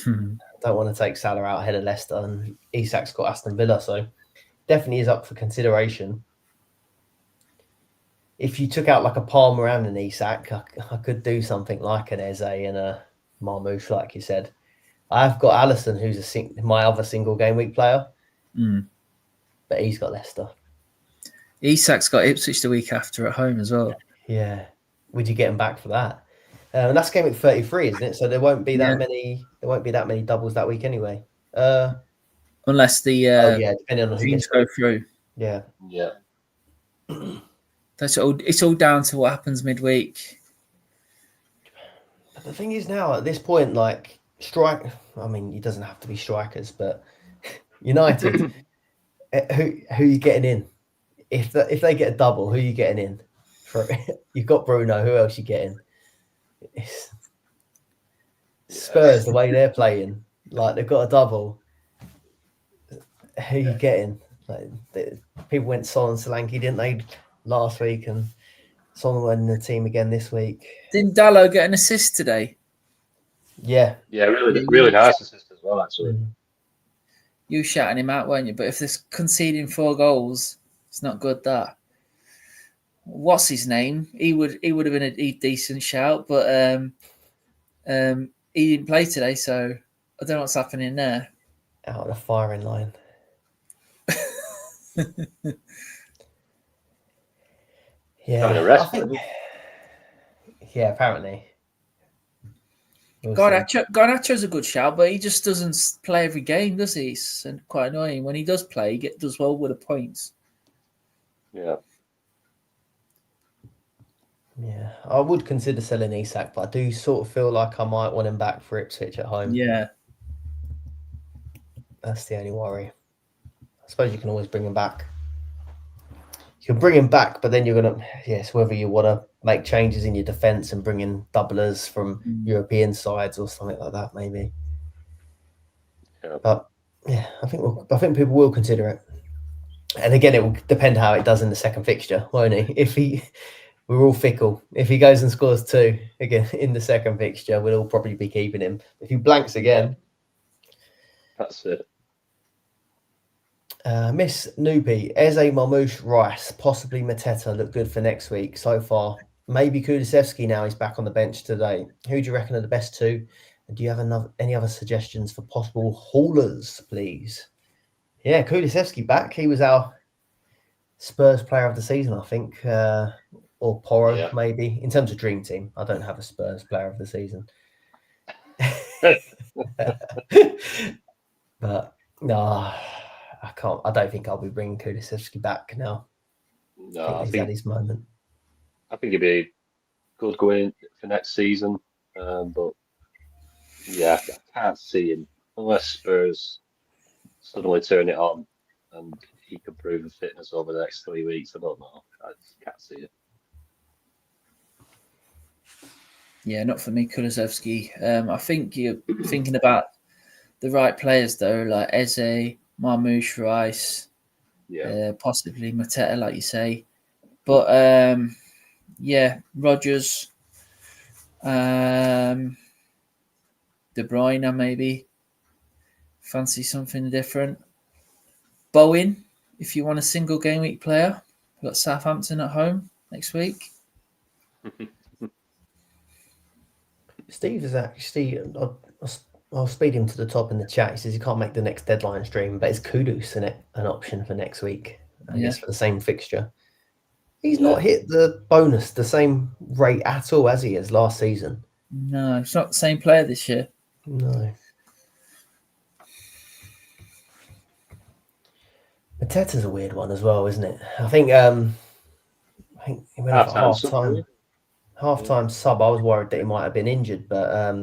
B: Hmm.
A: Don't want to take Salah out ahead of Leicester, and Isak's got Aston Villa, so definitely is up for consideration. If you took out like a Palmer and an Isak, I could do something like an Eze and a Marmouche, like you said. I've got Allison, who's my other single game week player, but he's got Leicester.
B: Isak's got Ipswich the week after at home as well.
A: Yeah, would you get him back for that? And that's game week 33, isn't it? So there won't be that many. There won't be that many doubles that week anyway.
B: Unless the
A: depending on who
B: teams
A: gets
B: go through.
A: Yeah.
B: That's all. It's all down to what happens midweek.
A: But the thing is now at this point, like strike. I mean, it doesn't have to be strikers, but United, who are you getting in? If they get a double, who are you getting in? You've got Bruno. Who else you getting? Spurs, the way they're playing, like they've got a double. Who are you getting? Like people went Son and Solanke, didn't they, last week, and Son went in the team again this week.
B: Didn't Dallo get an assist today?
C: Yeah, really nice assist as well, actually.
B: You were shouting him out, weren't you? But if they're conceding 4 goals, it's not good. That what's his name? He would have been a decent shout, but he didn't play today, so I don't know what's happening there.
A: Out of the firing line. Yeah, I think. Yeah, apparently.
B: Garnacho's a good shout, but he just doesn't play every game, does he? It's quite annoying. When he does play, he does well with the points.
C: Yeah.
A: Yeah, I would consider selling Isak, but I do sort of feel like I might want him back for Ipswich at home.
B: Yeah.
A: That's the only worry. I suppose you can always bring him back. You can bring him back, but then you're going to, yes, whether you want to make changes in your defence and bring in doublers from European sides or something like that, maybe.
C: Yeah.
A: But yeah, I think people will consider it. And again, it will depend how it does in the second fixture, won't it? We're all fickle. If he goes and scores 2 again in the second fixture, we'll all probably be keeping him. If he blanks again,
C: that's it.
A: Miss Noopy, Eze, Marmouche, Rice, possibly Mateta look good for next week so far. Maybe Kulusevski now he's back on the bench today. Who do you reckon are the best 2? And do you have any other suggestions for possible haulers, please? Yeah, Kulusevski back. He was our Spurs player of the season, I think. Or Porro, maybe. In terms of dream team, I don't have a Spurs player of the season. But no, I can't. I don't think I'll be bringing Kulusevski back now.
C: No,
A: I think he's had his moment.
C: I think it'd be good going for next season. But yeah, I can't see him unless Spurs suddenly turn it on and he can prove his fitness over the next 3 weeks. I don't know. I just can't see it.
B: Yeah, not for me, Kulusevski. I think you're thinking about the right players, though, like Eze, Marmouche, Rice, possibly Mateta, like you say. But, Rodgers, De Bruyne, maybe. Fancy something different. Bowen, if you want a single game week player. We've got Southampton at home next week.
A: Steve is actually, I'll speed him to the top in the chat. He says he can't make the next deadline stream, but is Kudus an option for next week? I guess for the same fixture. He's not hit the bonus the same rate at all as he is last season.
B: No, it's not the same player this year.
A: No. Mateta's a weird one as well, isn't it? I think he went off at half time sub. I was worried that he might have been injured, but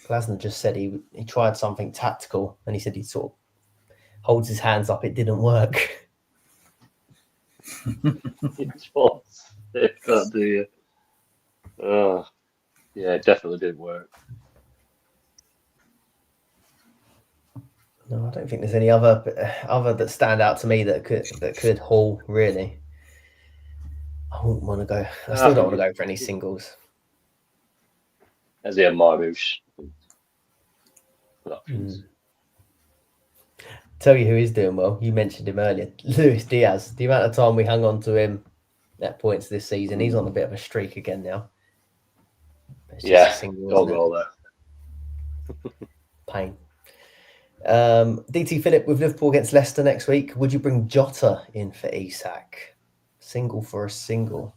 A: Glasner just said he tried something tactical, and he said he sort of holds his hands up. It didn't work.
C: Yeah, it definitely didn't work.
A: No, I don't think there's any other that stand out to me that could haul really. I wouldn't want to go. I still don't want to go for any singles.
C: As he had Marmouche.
A: Tell you who is doing well. You mentioned him earlier, Luis Diaz. The amount of time we hung on to him at points this season, he's on a bit of a streak again now.
C: Don't go there.
A: Pain. DT Philip with Liverpool against Leicester next week. Would you bring Jota in for Isak? Single for a single?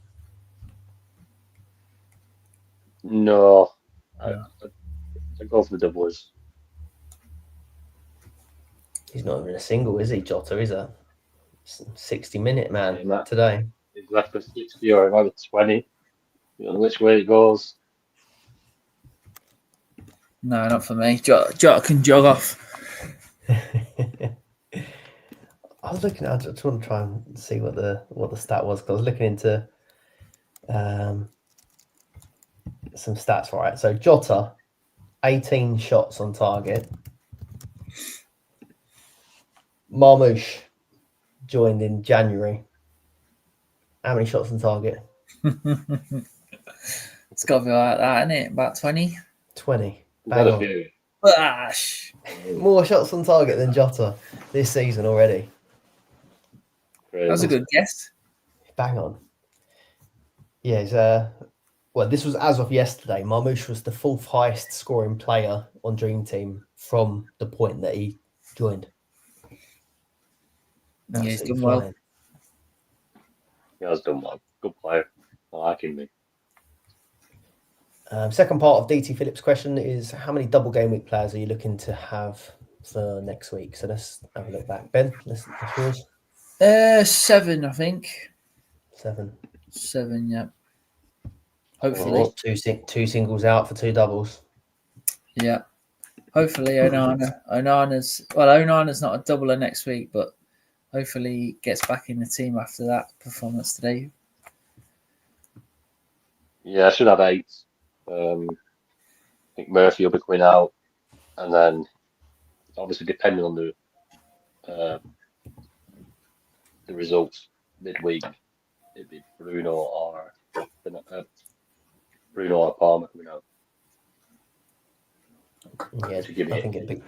C: No. I go for the doubles.
A: He's not even a single, is he, Jota? Is a 60-minute man today.
C: He's left for 60 or another 20. You know which way it goes.
B: No, not for me. Jota can jog off.
A: I was looking. I just want to try and see what the stat was, because I was looking into some stats. Right, so Jota, 18 shots on target. Marmouche joined in January. How many shots on target?
B: It's got to be like that, isn't it? About 20?
A: 20. More shots on target than Jota this season already.
B: That was a good guess.
A: Bang on. Yeah, well, this was as of yesterday. Marmouche was the 4th highest scoring player on Dream Team from the point that he joined.
B: Yeah, he's done well.
C: Yeah, he's done well. Good player. I like him.
A: Second part of DT Phillips' question is, how many double game week players are you looking to have for next week? So let's have a look back. Ben, that's yours.
B: 7, I think.
A: 7,
B: yeah. Hopefully.
A: Two singles out for 2 doubles.
B: Yeah. Hopefully Onana's not a doubler next week, but hopefully he gets back in the team after that performance today.
C: Yeah, I should have 8. I think Murphy will be coming out, and then obviously depending on the results midweek, it'd be Bruno or Palmer coming out.
A: Yeah, I think it'd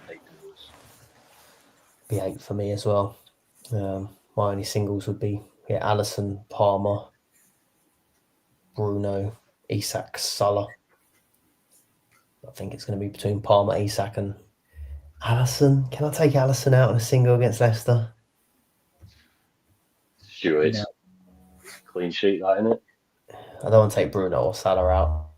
A: be 8 for me as well. My only singles would be Alisson, Palmer, Bruno, Isak, Salah. I think it's going to be between Palmer, Isak, and Alisson. Can I take Alisson out in a single against Leicester?
C: Sure, it's clean sheet, that, isn't it?
A: I don't want to take Bruno or Salah out.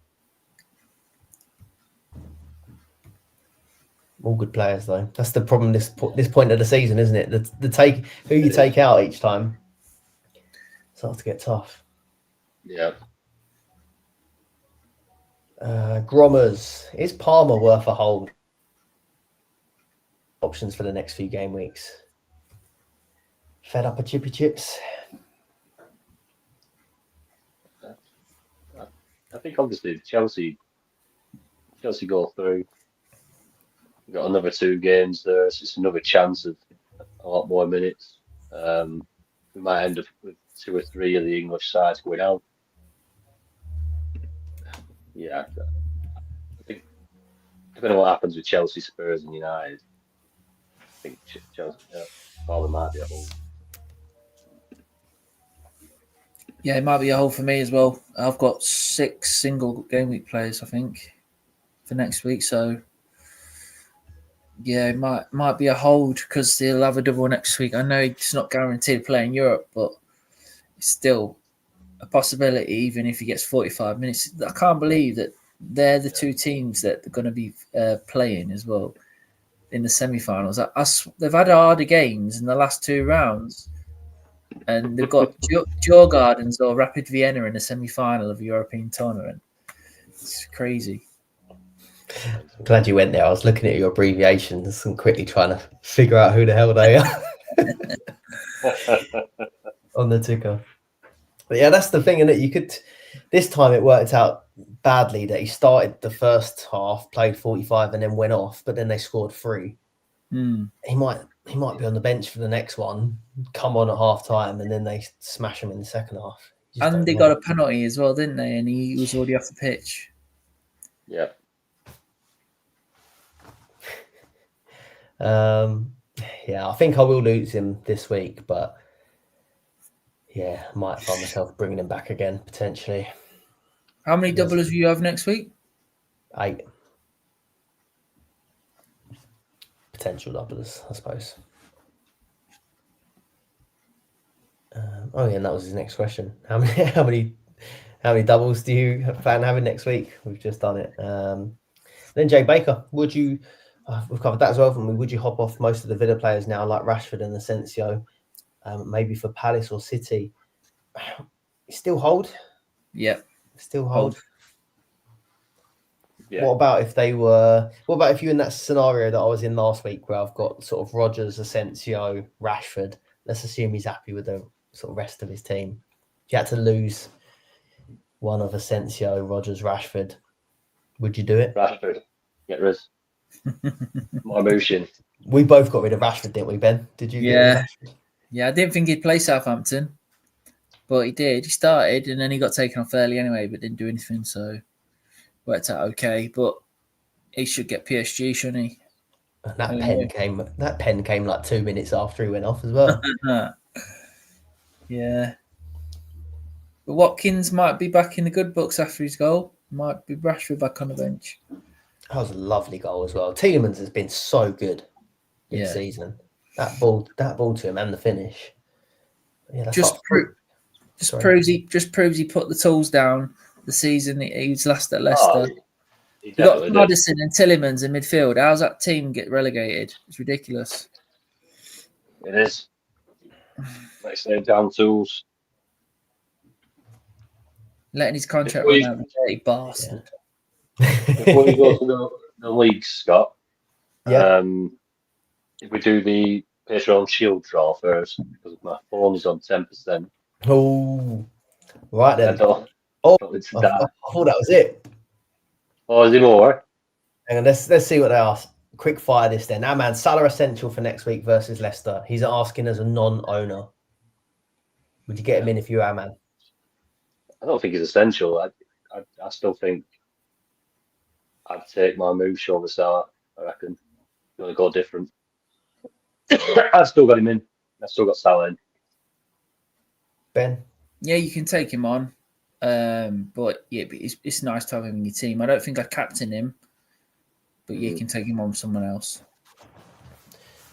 A: All good players, though. That's the problem this point of the season, isn't it? The who you take out each time starts to get tough.
C: Yeah.
A: Grommers, is Palmer worth a hold? Options for the next few game weeks. Fed up of chippy chips?
C: I think obviously Chelsea go through. We've got another 2 games there, so it's another chance of a lot more minutes. We might end up with 2 or 3 of the English sides going out. Yeah, I think depending on what happens with Chelsea, Spurs, and United, I think Chelsea Palmer might be a hold.
B: Yeah, it might be a hold for me as well. I've got 6 single game week players, I think, for next week. So yeah, it might be a hold because they'll have a double next week. I know it's not guaranteed to play in Europe, but it's still possibility, even if he gets 45 minutes. I can't believe that they're the two teams that are going to be playing as well in the semi-finals. They've had harder games in the last 2 rounds, and they've got Djurgårdens or Rapid Vienna in the semi-final of the European tournament. It's crazy.
A: I'm glad you went there. I was looking at your abbreviations and quickly trying to figure out who the hell they are on the ticker. But yeah, that's the thing, and that you could. This time it worked out badly that he started the first half, played 45, and then went off. But then they scored 3. He might be on the bench for the next one, come on at half time, and then they smash him in the second half.
B: And they got a penalty as well, didn't they? And he was already off the pitch.
C: Yeah.
A: Yeah, I think I will lose him this week, but yeah, I might find myself bringing him back again potentially.
B: How many doublers do you have next week?
A: 8 potential doublers, I suppose. Oh yeah, and that was his next question. How many doubles do you plan having next week? We've just done it. Then Jay Baker, would you? We've covered that as well. From me, would you hop off most of the Villa players now, like Rashford and Asensio, maybe for Palace or City? Still hold?
B: Yeah,
A: still hold.
C: Yeah.
A: What about if they were? What about if you're in that scenario that I was in last week, where I've got sort of Rodgers, Asensio, Rashford? Let's assume he's happy with the sort of rest of his team. If you had to lose one of Asensio, Rodgers, Rashford, would you do it?
C: Rashford, get rid. My emotion.
A: We both got rid of Rashford, didn't we, Ben? Did you?
B: Yeah. Yeah, I didn't think he'd play Southampton, but he did. He started, and then he got taken off early anyway, but didn't do anything, so worked out okay. But he should get PSG, shouldn't he?
A: And that pen came like 2 minutes after he went off as well.
B: Yeah. But Watkins might be back in the good books after his goal. Might be Rashford back on the bench.
A: That was a lovely goal as well. Tielemans has been so good this season. That ball to him and the finish. Yeah,
B: just proves he put the tools down the season he was last at Leicester.
C: He
B: you got Madison and Tielemans in midfield. How's that team get relegated? It's ridiculous.
C: It is. Like say down tools.
B: Letting his contract run out, dirty bastard.
C: Before we go to the league, Scott, if we do the Patreon Shield draw first, because my phone is on 10%.
A: Oh, right then. I thought that was it.
C: Oh, is it more?
A: Hang on, let's see what they ask. Quick fire this then. Now, man, Salah essential for next week versus Leicester. He's asking as a non-owner. Would you get him in if you are, man?
C: I don't think he's essential. I still think I'd take my move over Salah. I reckon. Going to go different. I've still got him in. I've still got Salah in.
A: Ben?
B: Yeah, you can take him on. But yeah, it's nice to have him in your team. I don't think I'd captain him. But you can take him on with someone else.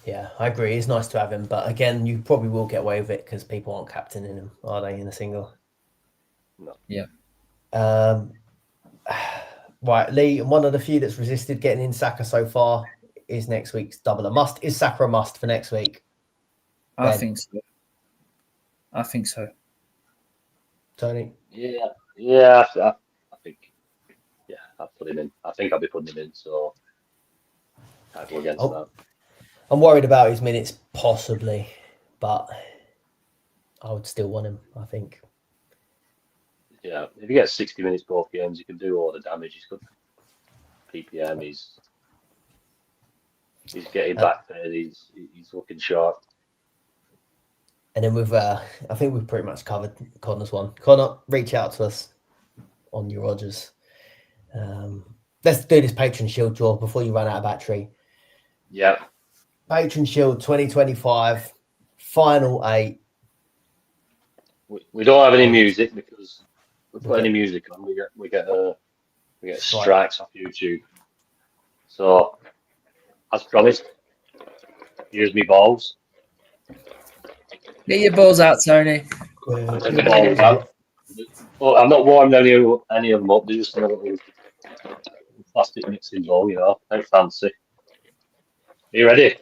A: Yeah, I agree. It's nice to have him. But again, you probably will get away with it because people aren't captaining him, are they, in a single?
C: No.
B: Yeah.
A: Right, Lee, one of the few that's resisted getting in Saka so far is next week's double. Is Saka a must for next week?
B: I think so.
A: Tony?
C: Yeah, I think. Yeah, I'll put him in. I think I'll be putting him in, so I'll go against that.
A: I'm worried about his minutes, possibly, but I would still want him, I think.
C: Yeah, if he gets 60 minutes both games, he can do all the damage. He's good PPM. He's getting back there. He's looking sharp.
A: And then I think we've pretty much covered Connor's one. Connor, reach out to us on your Rodgers. Let's do this Patron Shield draw before you run out of battery.
C: Yeah.
A: Patron Shield 2025, final 8.
C: We don't have any music because we put any music on, we get strikes off YouTube. So, as promised, here's me balls.
B: Get your balls out, Tony.
C: Take the balls out. Well, I've not warmed any of them up. They're just in a little plastic mixing bowl, Quite fancy. Are you ready?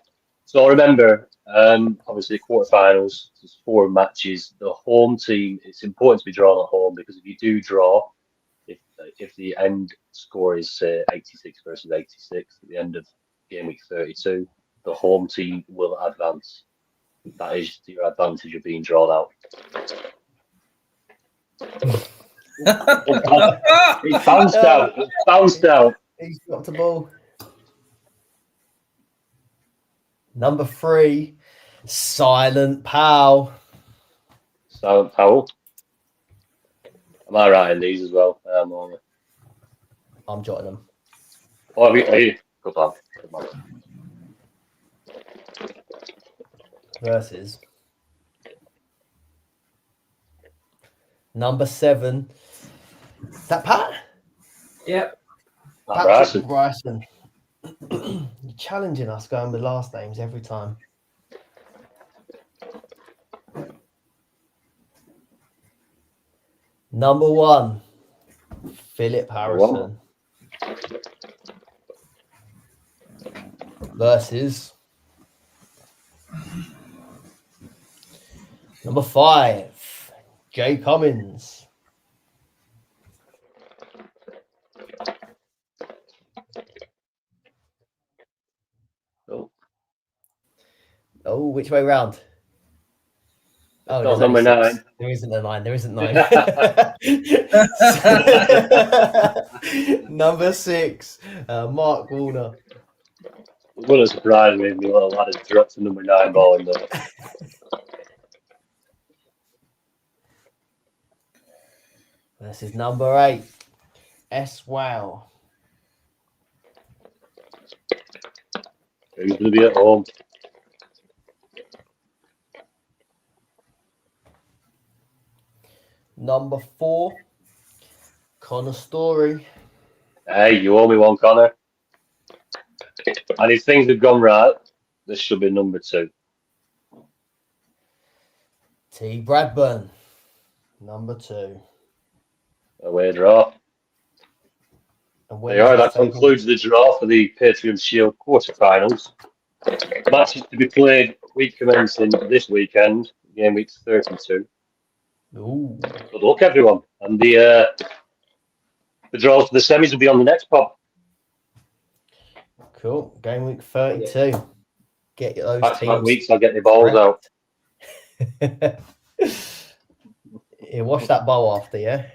C: So remember, obviously quarterfinals, there's 4 matches. The home team, it's important to be drawn at home because if you do draw, if the end score is say 86 versus 86 at the end of game week 32, the home team will advance. That is your advantage of being drawn out. He bounced out. He bounced out.
A: He's dropped the ball. Number 3, Silent Pal.
C: Silent Powell. Am I right in these as well?
A: I'm jotting them.
C: Oh, are you? Good man. Good man.
A: Versus number 7. Is that Pat?
B: Yep.
A: Patrick Bryson. You're challenging us going with last names every time. Number 1, Philip Harrison. Versus number 5, Jay Cummins. Oh, which way round? Oh, there's
C: number 9.
A: There isn't a 9. There isn't 9. Number 6, Mark Warner.
C: It wouldn't surprise me if the little lad has dropped the number 9 ball in there.
A: This is number 8, S-Wow.
C: Who's going to be at home?
A: Number 4, Connor Story.
C: Hey, you owe me one, Connor. And if things have gone right, this should be number 2.
A: T. Bradburn. Number 2.
C: Away draw. There, that concludes the draw for the Patreon Shield quarterfinals. Matches to be played week commencing this weekend, game week 32.
A: Ooh.
C: Good luck, everyone. And the draws for the semis will be on the next pod.
A: Cool. Game week 32. Get those
C: Back to back
A: teams.
C: weeks, I'll get the balls out.
A: Yeah, wash that bowl after, yeah?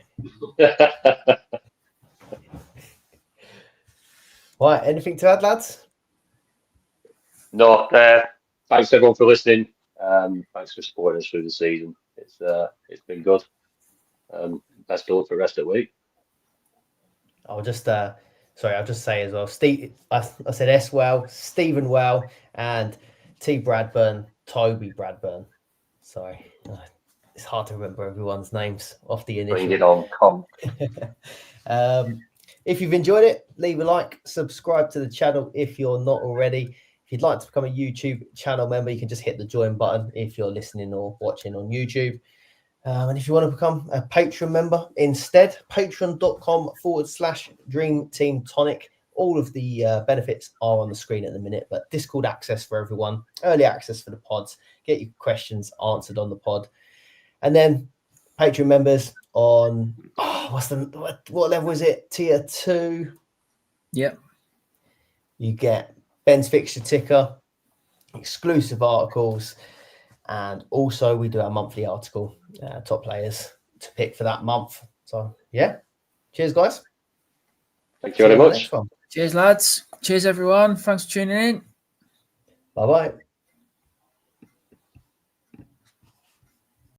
A: Right, anything to add, lads?
C: No, thanks everyone for listening. Thanks for supporting us through the season. It's been good. Best of luck for the rest of the week.
A: I'll just say as well. Steve, I said S. Well, Stephen Well, and T. Bradburn, Toby Bradburn. Sorry, it's hard to remember everyone's names off the initial.
C: Bring it on, come.
A: If you've enjoyed it, leave a like, subscribe to the channel if you're not already. If you'd like to become a YouTube channel member, you can just hit the join button if you're listening or watching on YouTube. And if you want to become a Patreon member instead, patreon.com/Dream Team Tonic. All of the benefits are on the screen at the minute, but Discord access for everyone, early access for the pods, get your questions answered on the pod. And then Patreon members on, what level is it? Tier 2.
B: Yep.
A: You get Ben's fixture ticker, exclusive articles, and also we do our monthly article, top players to pick for that month. So yeah, cheers guys.
C: Thank you very much.
B: Cheers lads. Cheers everyone. Thanks for tuning in.
A: Bye bye.